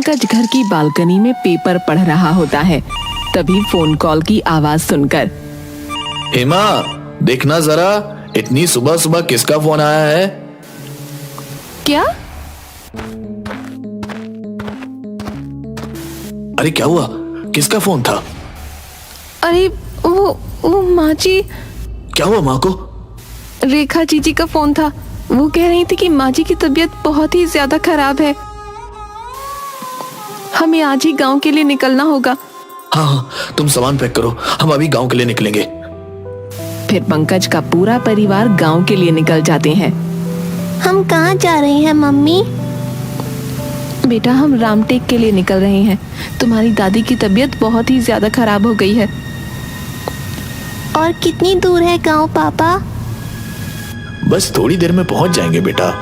पंकज घर की बालकनी में पेपर पढ़ रहा होता है। तभी फोन कॉल की आवाज सुनकर, हेमा, देखना जरा, इतनी सुबह सुबह किसका फोन आया है? क्या? अरे क्या हुआ? किसका फोन था? अरे वो माँ जी। क्या हुआ माँ को? रेखा जीजी का फोन था। वो कह रही थी कि माँ जी की तबीयत बहुत ही ज्यादा खराब है, हमें आज ही गांव के लिए निकलना होगा। हाँ, तुम सामान पैक करो, हम अभी गांव के लिए निकलेंगे। फिर पंकज का पूरा परिवार गांव के लिए निकल जाते हैं। हम कहाँ जा रहे हैं मम्मी? बेटा, हम रामटेक के लिए निकल रहे हैं। तुम्हारी दादी की तबीयत बहुत ही ज्यादा खराब हो गई है। और कितनी दूर है गांव पापा? बस थोड़ी देर में पहुंच जाएंगे बेटा।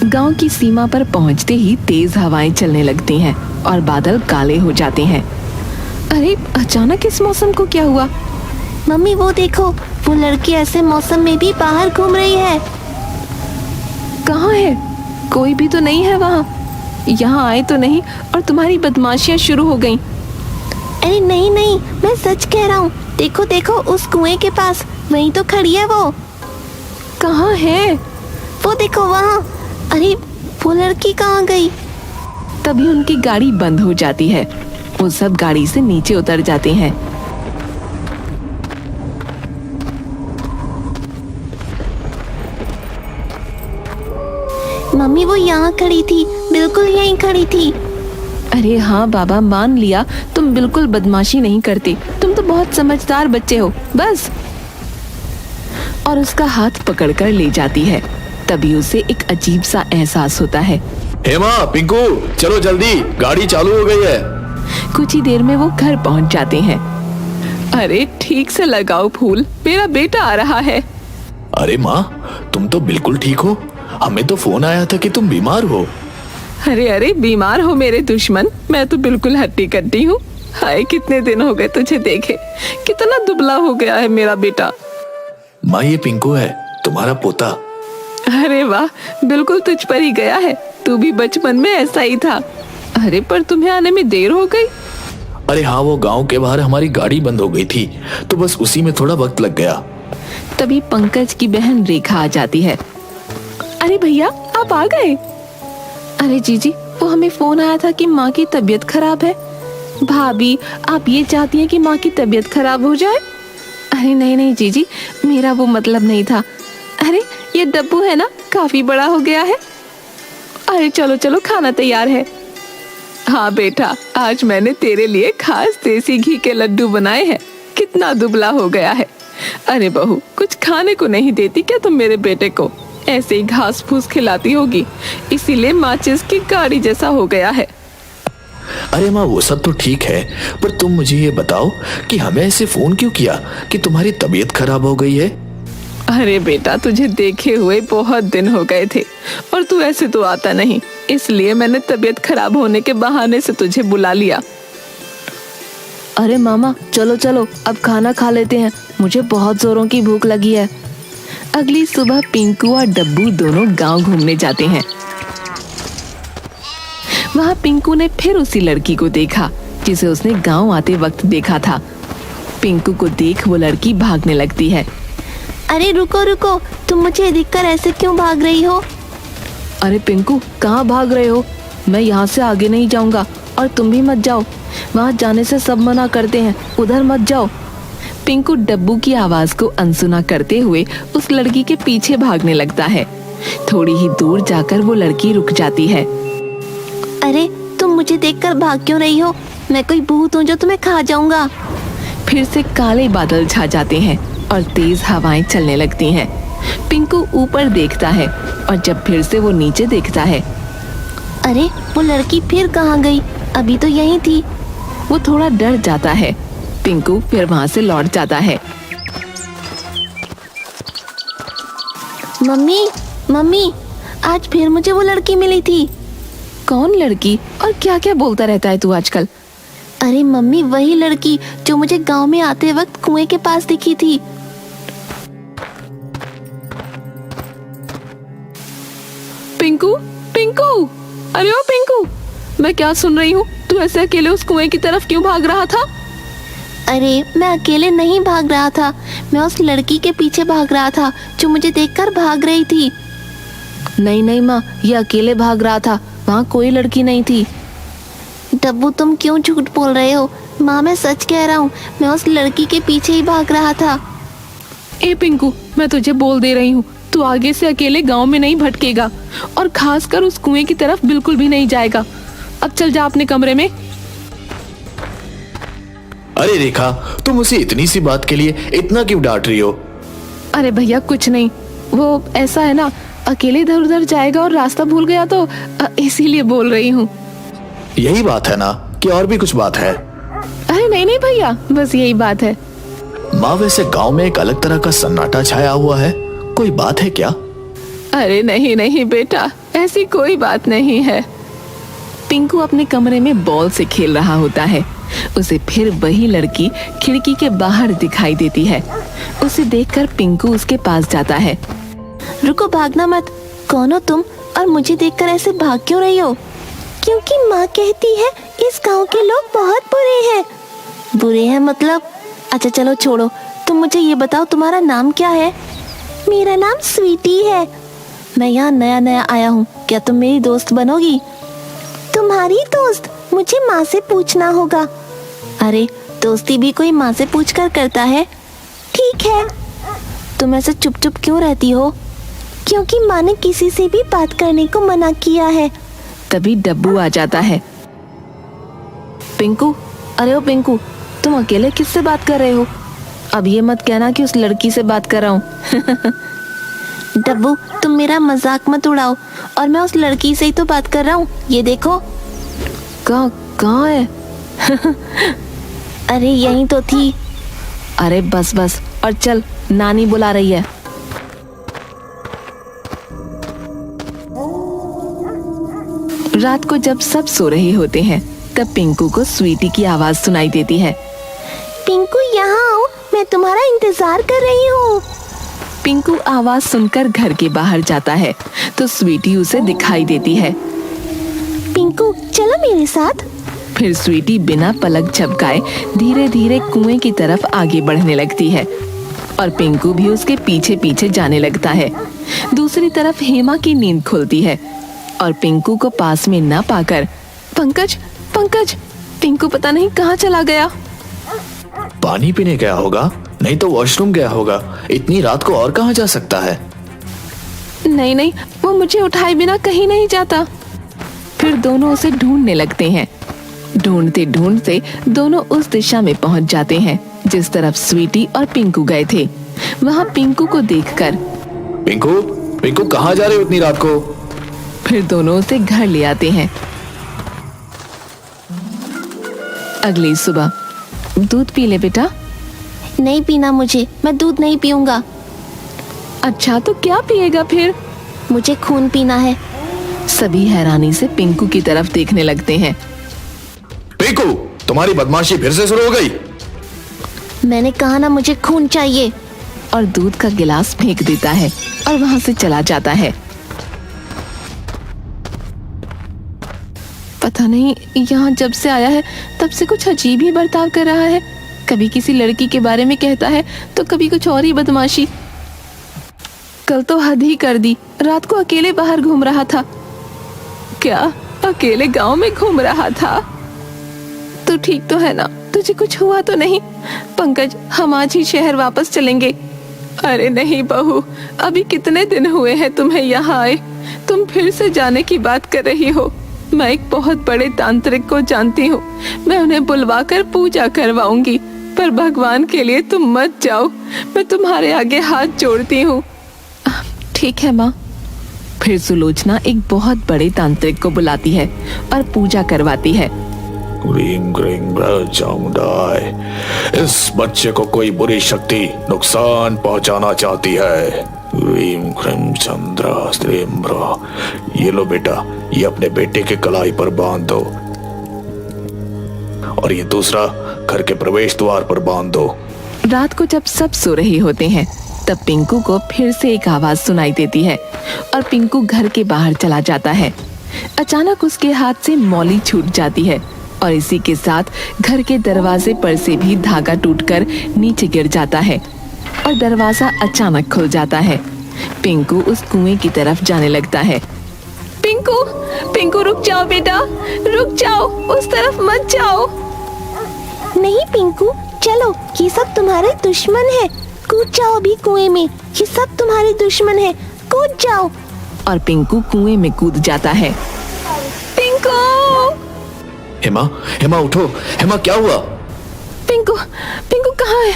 गांव की सीमा पर पहुंचते ही तेज हवाएं चलने लगती हैं और बादल काले हो जाते हैं। अरे अचानक इस मौसम को क्या हुआ? मम्मी वो देखो, वो लड़की ऐसे मौसम में भी बाहर घूम रही है। कहाँ है? कोई भी तो नहीं है वहाँ। यहाँ आए तो नहीं और तुम्हारी बदमाशियाँ शुरू हो गईं। अरे नहीं नहीं, मैं सच कह रहा हूँ। देखो देखो, उस कुएं के पास वहीं तो खड़ी है वो। कहाँ है? वो देखो वहाँ। अरे वो लड़की कहाँ गई? तभी उनकी गाड़ी बंद हो जाती है। वो सब गाड़ी से नीचे उतर जाते हैं। मम्मी वो यहाँ खड़ी थी, बिल्कुल यहीं खड़ी थी। अरे हाँ बाबा, मान लिया तुम बिल्कुल बदमाशी नहीं करती। तुम तो बहुत समझदार बच्चे हो। बस। और उसका हाथ पकड़कर ले जाती है। तभी उसे एक अजीब सा एहसास होता है। हेमा, पिंकू, चलो जल्दी, गाड़ी चालू हो गई है। कुछ ही देर में वो घर पहुंच जाते हैं। अरे ठीक से लगाओ फूल, मेरा बेटा आ रहा है। अरे माँ, तुम तो बिल्कुल ठीक हो। हमें तो फोन आया था कि तुम बीमार हो। अरे बीमार हो मेरे दुश्मन, मैं तो बिल्कुल हट्टी कट्टी हूँ। हाय, कितने दिन हो गए तुझे देखे। कितना दुबला हो गया है मेरा बेटा। माँ, ये पिंकू है, तुम्हारा पोता। अरे वाह, बिल्कुल तुझ पर ही गया है। तू भी बचपन में ऐसा ही था। अरे पर तुम्हें आने में देर हो गई। अरे हाँ, वो गांव के बाहर हमारी गाड़ी बंद हो गई थी, तो बस उसी में थोड़ा वक्त लग गया। तभी पंकज की बहन रेखा आ जाती है। अरे भैया, आप आ गए? अरे जीजी, वो हमें फोन आया था कि माँ की तबीयत खराब है। भाभी, आप ये चाहती हैं कि माँ की तबीयत खराब हो जाए? अरे नहीं नहीं जीजी, मेरा वो मतलब नहीं था। अरे ये डब्बू है ना, काफी बड़ा हो गया है। अरे चलो चलो, खाना तैयार है। हाँ बेटा, आज मैंने तेरे लिए खास देसी घी के लड्डू बनाए हैं। कितना दुबला हो गया है। अरे बहू, कुछ खाने को नहीं देती क्या तुम मेरे बेटे को? ऐसे ही घास फूस खिलाती होगी, इसीलिए माचिस की गाड़ी जैसा हो गया है। अरे माँ, वो सब तो ठीक है, पर तुम मुझे ये बताओ कि हमें ऐसे फोन क्यों किया कि तुम्हारी तबीयत खराब हो गई है? अरे बेटा, तुझे देखे हुए बहुत दिन हो गए थे और तू ऐसे तो आता नहीं, इसलिए मैंने तबीयत खराब होने के बहाने से तुझे बुला लिया। अरे मामा, चलो चलो, अब खाना खा लेते हैं। मुझे बहुत जोरों की भूख लगी है। अगली सुबह पिंकू और डब्बू दोनों गांव घूमने जाते हैं। वहां पिंकू ने फिर उसी लड़की को देखा जिसे उसने गांव आते वक्त देखा था। पिंकू को देख वो लड़की भागने लगती है। अरे रुको रुको, तुम मुझे देखकर ऐसे क्यों भाग रही हो? अरे पिंकू, कहाँ भाग रहे हो? मैं यहाँ से आगे नहीं जाऊंगा और तुम भी मत जाओ। वहाँ जाने से सब मना करते हैं, उधर मत जाओ। पिंकू डब्बू की आवाज को अनसुना करते हुए उस लड़की के पीछे भागने लगता है। थोड़ी ही दूर जाकर वो लड़की रुक जाती है। अरे तुम मुझे देखकर भाग क्यों रही हो? मैं कोई भूत हूँ जो तुम्हें खा जाऊंगा? फिर से काले बादल छा जाते हैं और तेज हवाएं चलने लगती हैं। पिंकू ऊपर देखता है और जब फिर से वो नीचे देखता है। अरे वो लड़की फिर कहाँ गई? अभी तो यहीं थी। वो थोड़ा डर जाता है। पिंकू फिर वहाँ से लौट जाता है। मम्मी मम्मी, आज फिर मुझे वो लड़की मिली थी। कौन लड़की और क्या क्या बोलता रहता है तू आजकल? अरे मम्मी, वही लड़की जो मुझे गांव में आते वक्त कुएं के पास दिखी थी। पिंकू, पिंकू, अरे ओ पिंकू, मैं क्या सुन रही हूँ? तू ऐसे अकेले उस कुएं की तरफ क्यों भाग रहा था? अरे मैं अकेले नहीं भाग रहा था, मैं उस लड़की के पीछे भाग रहा था जो मुझे देखकर भाग रही थी। नहीं नहीं माँ, ये अकेले भाग रहा था, वहाँ कोई लड़की नहीं थी। डब्बू तुम क्यों झूठ बोल रहे हो? माँ मैं सच कह रहा हूँ, मैं उस लड़की के पीछे ही भाग रहा था। ए पिंकू, मैं तुझे बोल दे रही हूँ, तू आगे से अकेले गांव में नहीं भटकेगा और खासकर उस कुएं की तरफ बिल्कुल भी नहीं जाएगा। अब चल जा अपने कमरे में। अरे रेखा, तुम उसे इतनी सी बात के लिए इतना क्यों डांट रही हो? अरे भैया कुछ नहीं, वो ऐसा है ना, अकेले इधर उधर जाएगा और रास्ता भूल गया तो इसीलिए बोल रही हूँ। यही बात है ना कि और भी कुछ बात है? अरे नहीं नहीं भैया, बस यही बात है। माँ वैसे गांव में एक अलग तरह का सन्नाटा छाया हुआ है, कोई बात है क्या? अरे नहीं नहीं बेटा, ऐसी कोई बात नहीं है। पिंकू अपने कमरे में बॉल से खेल रहा होता है। उसे फिर वही लड़की खिड़की के बाहर दिखाई देती है। उसे देखकर पिंकू उसके पास जाता है। रुको, भागना मत। कौन हो तुम और मुझे देखकर ऐसे भाग क्यों रही हो? क्योंकि माँ कहती है इस गांव के लोग बहुत बुरे हैं। बुरे हैं मतलब? अच्छा चलो छोड़ो, तुम मुझे ये बताओ तुम्हारा नाम क्या है? मेरा नाम स्वीटी है। मैं यहाँ नया नया आया हूँ, क्या तुम मेरी दोस्त बनोगी? तुम्हारी दोस्त? मुझे माँ से पूछना होगा। अरे दोस्ती भी कोई माँ से पूछकर करता है। ठीक है। तुम ऐसे चुप चुप क्यों रहती हो? क्योंकि माँ ने किसी से भी बात करने को मना किया है। तभी डब्बू आ जाता है। पिंकू, अरे ओ पिंकू, तुम अकेले किससे बात कर रहे हो? अब ये मत कहना कि उस लड़की से बात कर रहा हूँ। डब्बू तुम मेरा मजाक मत उड़ाओ, और मैं उस लड़की से ही तो बात कर रहा हूँ। ये देखो। कहाँ है? अरे यहीं तो थी। अरे बस बस, और चल, नानी बुला रही है। रात को जब सब सो रहे होते हैं तब पिंकू को स्वीटी की आवाज सुनाई देती है। पिंकू यहाँ आओ, मैं तुम्हारा इंतजार कर रही हूँ। पिंकू आवाज सुनकर घर के बाहर जाता है तो स्वीटी उसे दिखाई देती है। पिंकू चलो मेरे साथ। फिर स्वीटी बिना पलक झपकाए धीरे धीरे कुएं की तरफ आगे बढ़ने लगती है और पिंकू भी उसके पीछे पीछे जाने लगता है। दूसरी तरफ हेमा की नींद खुलती है और पिंकू को पास में न पाकर पंकज पंकज, पिंकू पता नहीं कहाँ चला गया। पानी पीने गया होगा, नहीं तो वॉशरूम गया होगा। इतनी रात को और कहाँ जा सकता है? नहीं नहीं, वो मुझे उठाए बिना कहीं नहीं जाता। फिर दोनों उसे ढूंढने लगते हैं। ढूंढते ढूंढते दोनों उस दिशा में पहुंच जाते हैं जिस तरफ स्वीटी और पिंकू गए थे। वहां पिंकू को देखकर पिंकू, पिंकू कहाँ जा रहे हो इतनी रात को? फिर दोनों उसे घर ले आते हैं। अगली सुबह, दूध पी ले बेटा। नहीं पीना मुझे, मैं दूध नहीं पीऊंगा। अच्छा तो क्या पिएगा फिर? मुझे खून पीना है। सभी हैरानी से पिंकू की तरफ देखने लगते हैं। पिंकू, तुम्हारी बदमाशी फिर से शुरू हो गई। मैंने कहा ना मुझे खून चाहिए। और दूध का गिलास फेंक देता है और वहां से चला जाता है। पता नहीं यहाँ जब से आया है तब से कुछ अजीब ही बर्ताव कर रहा है। कभी किसी लड़की के बारे में कहता है तो कभी कुछ और ही बदमाशी। कल तो हद ही कर दी, रात को अकेले बाहर घूम रहा था। क्या अकेले गांव में घूम रहा था? तो ठीक तो है ना, तुझे कुछ हुआ तो नहीं? पंकज, हम आज ही शहर वापस चलेंगे। अरे नहीं बहू, अभी कितने दिन हुए हैं तुम्हें यहाँ आए, तुम फिर से जाने की बात कर रही हो। मैं एक बहुत बड़े तांत्रिक को जानती हूँ, मैं उन्हें बुलवा कर पूजा करवाऊंगी, पर भगवान के लिए तुम मत जाओ, मैं तुम्हारे आगे हाथ जोड़ती हूँ। ठीक है माँ। फिर सुलोचना एक बहुत बड़े तांत्रिक को बुलाती है और पूजा करवाती है। ग्रीम ग्रीम चामुंडाई, इस बच्चे को कोई बुरी शक्ति नुकसान पहुंचाना चाहती है। ग्रीम ग्रीम चंद्रा स्त्रीम्रा। ये लो बेटा, ये अपने बेटे के कलाई पर बांध दो और ये दूसरा घर के प्रवेश द्वार पर बांध दो। रात को जब सब सो रहे होते हैं तब पिंकू को फिर से एक आवाज सुनाई देती है और पिंकू घर के बाहर चला जाता है। अचानक उसके हाथ से मौली छूट जाती है और इसी के साथ घर के दरवाजे पर से भी धागा टूटकर नीचे गिर जाता है और दरवाजा अचानक खुल जाता है। पिंकू उस कुएं की तरफ जाने लगता है। पिंकू, पिंकू रुक जाओ बेटा, रुक जाओ, उस तरफ मत जाओ। नहीं पिंकू, चलो, ये सब तुम्हारे दुश्मन है। कूद जाओ अभी कुएं में, ये सब तुम्हारे दुश्मन है, कूद जाओ। और पिंकू कुएं में कूद जाता है। पिंकू, हेमा, हेमा उठो, हेमा क्या हुआ? पिंकू, पिंकू कहाँ है?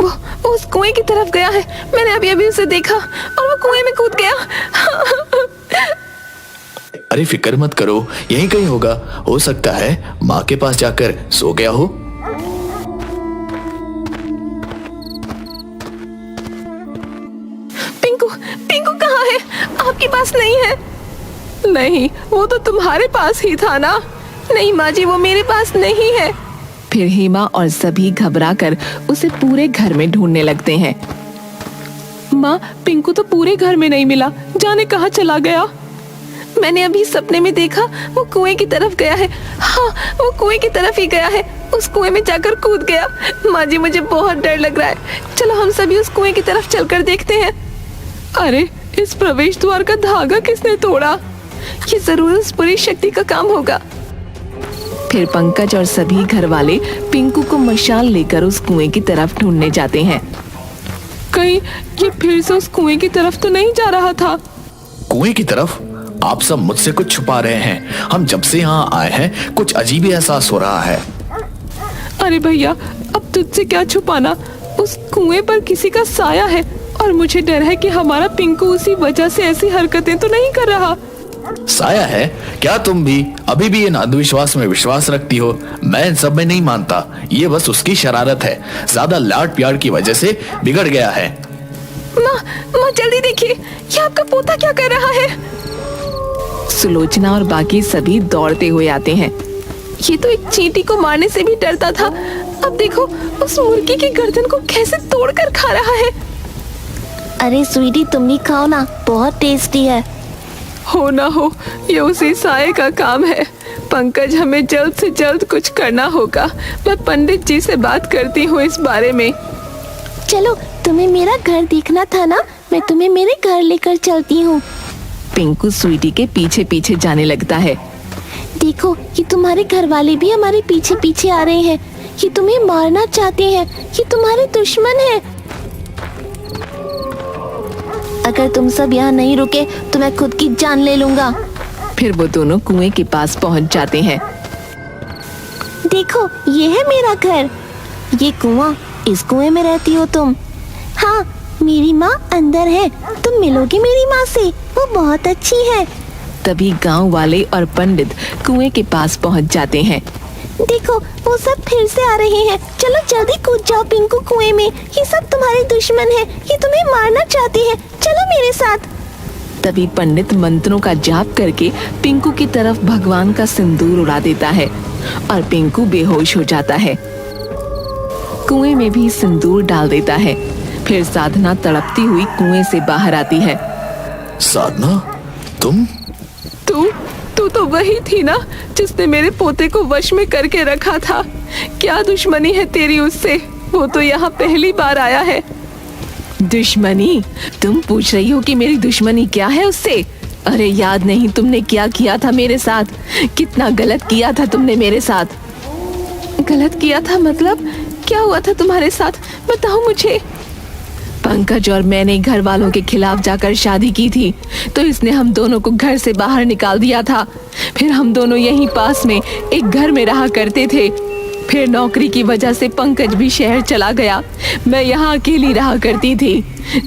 वो उस कुएं की तरफ गया है। मैंने अभी अभी उसे देखा और वो कुएं में कूद गया। अरे फिक्र मत करो, यहीं कहीं होगा। हो सकता है माँ के पास जाकर सो गया हो। पिंकू, पिंकू कहाँ है? आपके पास नहीं है? नहीं, वो तो तुम्हारे पास ही था ना। नहीं माँ जी, वो मेरे पास नहीं है। फिर हेमा और सभी घबराकर उसे पूरे घर में ढूंढने लगते हैं। माँ, पिंकू तो पूरे घर में नहीं मिला, जाने कहाँ चला गया। मैंने अभी सपने में देखा, वो कुएं की तरफ गया है। हाँ, वो कुएं की तरफ ही गया है, उस कुएं में जाकर कूद गया। माँ जी, मुझे बहुत डर लग रहा है। चलो हम सभी उस कुएं की तरफ चलकर देखते हैं। अरे, इस प्रवेश द्वार का धागा किसने तोड़ा? ये जरूर उस बुरी शक्ति का काम होगा। फिर पंकज और सभी घर वाले पिंकू को मशाल लेकर उस कुएं की तरफ ढूंढने जाते हैं। कहीं ये फिर से उस कुएं की तरफ तो नहीं जा रहा था? कुएं की तरफ? आप सब मुझसे कुछ छुपा रहे हैं। हम जब से यहाँ आए हैं कुछ अजीब ही एहसास हो रहा है। अरे भैया, अब तुझसे क्या छुपाना? उस कुएं पर किसी का साया है और मुझे डर है कि हमारा पिंकू उसी वजह से ऐसी हरकतें तो नहीं कर रहा। साया है? क्या तुम भी अभी भी इन अंधविश्वास में विश्वास रखती हो? मैं इन सब में नहीं मानता। ये बस उसकी शरारत है, ज्यादा लाड प्यार की वजह से बिगड़ गया है। माँ जल्दी देखिए, ये आपका पोता क्या कर रहा है? सुलोचना और बाकी सभी दौड़ते हुए आते हैं। ये तो एक चींटी को मारने से भी डरता था, अब देखो उस मुर्गी की गर्दन को कैसे तोड़कर खा रहा है। अरे स्वीटी, तुम भी खाओ ना, बहुत टेस्टी है। हो ना हो, ये उसी साये का काम है। पंकज, हमें जल्द से जल्द कुछ करना होगा। मैं पंडित जी से बात करती हूँ इस बारे में। चलो, तुम्हें मेरा घर देखना था ना, मैं तुम्हें मेरे घर लेकर चलती हूँ। पिंकू स्वीटी के पीछे पीछे जाने लगता है। देखो, ये तुम्हारे घर वाले भी हमारे पीछे पीछे आ रहे हैं। ये तुम्हें मारना चाहते हैं, ये तुम्हारे दुश्मन हैं। अगर तुम सब यहाँ नहीं रुके तो मैं खुद की जान ले लूंगा। फिर वो दोनों कुएं के पास पहुँच जाते हैं। देखो, ये है मेरा घर, ये कुआं, इस कुएं में रहती हो तुम। हाँ, मेरी माँ अंदर है, तुम मिलोगी मेरी माँ से, वो बहुत अच्छी है। तभी गांव वाले और पंडित कुएं के पास पहुंच जाते हैं। देखो, वो सब फिर से आ रहे हैं। चलो जल्दी कूद जाओ पिंकू कुएं में, ये सब तुम्हारे दुश्मन हैं, ये तुम्हें मारना चाहते हैं। चलो मेरे साथ। तभी पंडित मंत्रों का जाप करके पिंकू की तरफ भगवान का सिंदूर उड़ा देता है और पिंकू बेहोश हो जाता है। कुएं में भी सिंदूर डाल देता है। फिर साधना तड़पती हुई कुएं से बाहर आती है। साधना, तुम? तू तो वही थी ना जिसने मेरे पोते को वश में करके रखा था। क्या दुश्मनी है तेरी उससे? वो तो यहाँ पहली बार आया है। दुश्मनी? तुम पूछ रही हो कि मेरी दुश्मनी क्या है उससे? अरे याद नहीं तुमने क्या किया था मेरे साथ? कितना गलत किया था तुमने मेरे साथ। गलत किया था मतलब? क्या हुआ था तुम्हारे साथ, बताओ मुझे। पंकज और मैंने घर वालों के खिलाफ जाकर शादी की थी, तो इसने हम दोनों को घर से बाहर निकाल दिया था। फिर हम दोनों यहीं पास में एक घर में रहा करते थे। फिर नौकरी की वजह से पंकज भी शहर चला गया, मैं यहाँ अकेली रहा करती थी।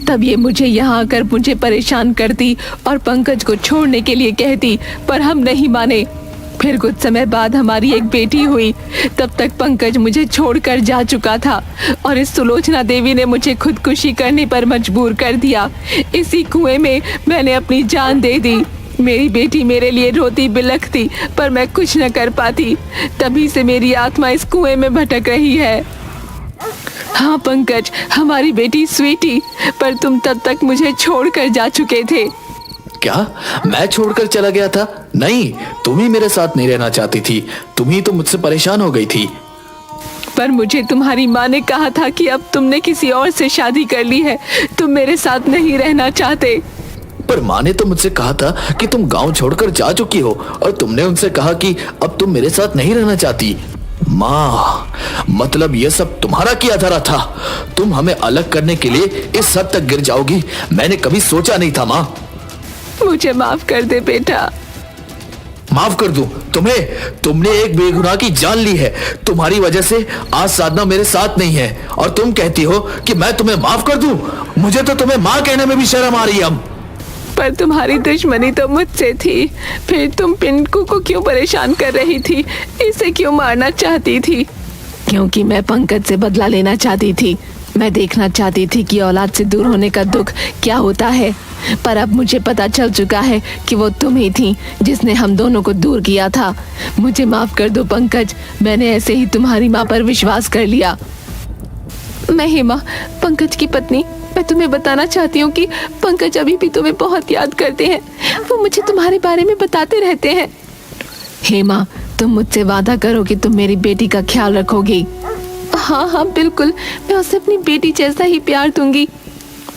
तब ये मुझे यहाँ आकर मुझे परेशान करती और पंकज को छोड़ने के लिए कहती, पर हम नहीं माने। फिर कुछ समय बाद हमारी एक बेटी हुई, तब तक पंकज मुझे छोड़कर जा चुका था और इस सुलोचना देवी ने मुझे खुदकुशी करने पर मजबूर कर दिया। इसी कुएं में मैंने अपनी जान दे दी। मेरी बेटी मेरे लिए रोती बिलखती, पर मैं कुछ न कर पाती। तभी से मेरी आत्मा इस कुएं में भटक रही है। हाँ पंकज, हमारी बेटी स्वीटी, पर तुम तब तक मुझे छोड़कर जा चुके थे। क्या मैं छोड़कर चला गया था? नहीं, तुम ही मेरे साथ नहीं रहना चाहती थी, तुम ही तो मुझसे परेशान हो गई थी। पर मुझे तुम्हारी माँ ने कहा था कि अब तुमने किसी और से शादी कर ली है, तुम मेरे साथ नहीं रहना चाहते। पर माँ ने तो मुझसे कहा था कि तुम गांव छोड़कर जा चुकी हो और तुमने उनसे कहा कि अब तुम मेरे साथ नहीं रहना चाहती। माँ, मतलब ये सब तुम्हारा किया धरा था? तुम हमें अलग करने के लिए इस हद तक गिर जाओगी, मैंने कभी सोचा नहीं था माँ। मुझे माफ कर दे बेटा। माफ कर दूं तुम्हें? तुमने एक बेगुनाह की जान ली है, तुम्हारी वजह से आज साधना मेरे साथ नहीं है और तुम कहती हो कि मैं तुम्हें माफ कर दूं? मुझे तो तुम्हें माँ कहने में भी शर्म आ रही है अब। पर तुम्हारी दुश्मनी तो मुझसे थी, फिर तुम पिंकू को क्यों परेशान कर रही थी, इसे क्यों मारना चाहती थी? क्योंकि मैं पंकज से बदला लेना चाहती थी, मैं देखना चाहती थी कि औलाद से दूर होने का दुख क्या होता है। पर अब मुझे पता चल चुका है कि वो तुम ही थी जिसने हम दोनों को दूर किया था। मुझे माफ कर दो पंकज, मैंने ऐसे ही तुम्हारी माँ पर विश्वास कर लिया। मैं हेमा, पंकज की पत्नी, मैं तुम्हें बताना चाहती हूँ कि पंकज अभी भी तुम्हें बहुत याद करते हैं, वो मुझे तुम्हारे बारे में बताते रहते हैं। हेमा, तुम मुझसे वादा करो कि तुम मेरी बेटी का ख्याल रखोगी। हाँ हाँ बिल्कुल, मैं उसे अपनी बेटी जैसा ही प्यार दूंगी।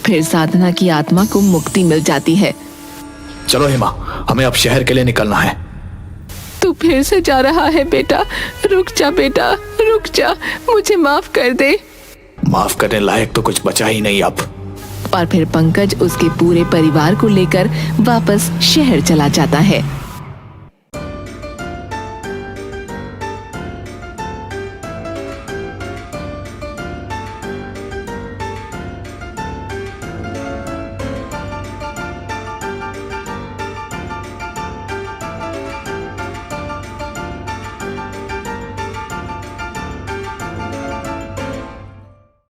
फिर साधना की आत्मा को मुक्ति मिल जाती है। चलो हेमा, हमें अब शहर के लिए निकलना है। तू फिर से जा रहा है बेटा? रुक जा बेटा, रुक जा, मुझे माफ कर दे। माफ करने लायक तो कुछ बचा ही नहीं अब। और फिर पंकज उसके पूरे परिवार को लेकर वापस शहर चला जाता है।